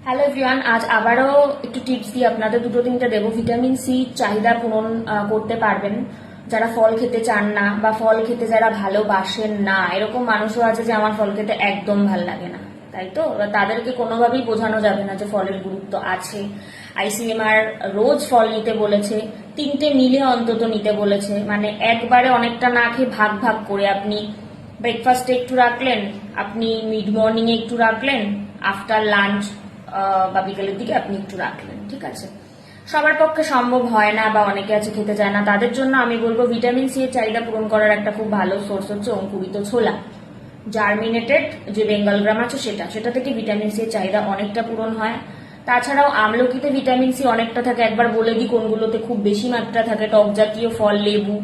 Hello everyone, আজ আবারও একটু টিপস দিয়ে আপনাদের দুটো তিনটে দেবো। ভিটামিন সি চাহিদা পূরণ করতে পারবেন যারা ফল খেতে চান না বা ফল খেতে যারা ভালোবাসেন না। এরকম মানুষও আছে যে আমার ফল খেতে একদম ভাল লাগে না, তাই তো? এবার তাদেরকে কোনোভাবেই বোঝানো যাবে না যে ফলের গুরুত্ব আছে। আইসিএমআর রোজ ফল নিতে বলেছে, 3টে মিলে অন্তত নিতে বলেছে, মানে একবারে অনেকটা না খেয়ে ভাগ ভাগ করে আপনি ব্রেকফাস্টে একটু রাখলেন, আপনি মিড মর্নিং এ একটু রাখলেন, আফটার লাঞ্চ বা বিকেলের দিকে আপনি একটু রাখলেন, ঠিক আছে? সবার পক্ষে সম্ভব হয় না বা অনেকে আছে খেতে চায় না, তাদের জন্য আমি বলবো ভিটামিন সি এর চাহিদা পূরণ করার একটা খুব ভালো সোর্স হচ্ছে অঙ্কুরিত ছোলা, জার্মিনেটেড যে বেঙ্গল গ্রাম আছে সেটা থেকে ভিটামিন সি এর চাহিদা অনেকটা পূরণ হয়। তাছাড়াও আমলকিতে ভিটামিন সি অনেকটা থাকে, একবার বলে দিই কোনগুলোতে খুব বেশি মাত্রা থাকে। টক জাতীয় ফল, লেবু,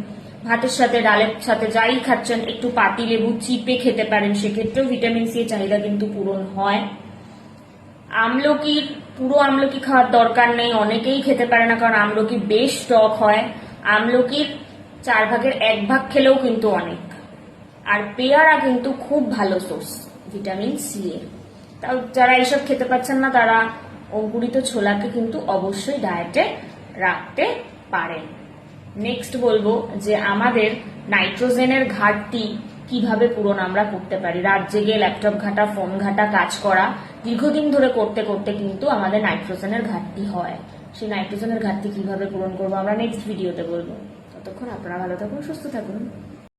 ভাতের সাথে ডালের সাথে যাই খাচ্ছেন একটু পাতি লেবু চিপে খেতে পারেন, সেক্ষেত্রেও ভিটামিন সি এর চাহিদা কিন্তু পূরণ হয়। আমলকির পুরো আমলকি খাওয়ার দরকার নেই, অনেকেই খেতে পারে না কারণ আমলকি বেশ টক হয়। আমলকির 1/4 খেলেও কিন্তু অনেক। আর পেয়ারা কিন্তু খুব ভালো সোর্স ভিটামিন সি এর। তাও যারা এইসব খেতে পাচ্ছেন না তারা অঙ্কুরিত ছোলাকে কিন্তু অবশ্যই ডায়েটে রাখতে পারেন। নেক্সট বলবো যে আমাদের নাইট্রোজেনের ঘাটতি কিভাবে পূরণ আমরা করতে পারি। রাত জেগে ল্যাপটপ ঘাটা, ফোন ঘাটা, কাজ করা দীর্ঘদিন ধরে করতে করতে কিন্তু আমাদের নাইট্রোজেনের ঘাটতি হয়। সেই নাইট্রোজেনের ঘাটতি কিভাবে পূরণ করবো আমরা নেক্সট ভিডিওতে বলবো। ততক্ষণ আপনারা ভালো থাকুন, সুস্থ থাকুন।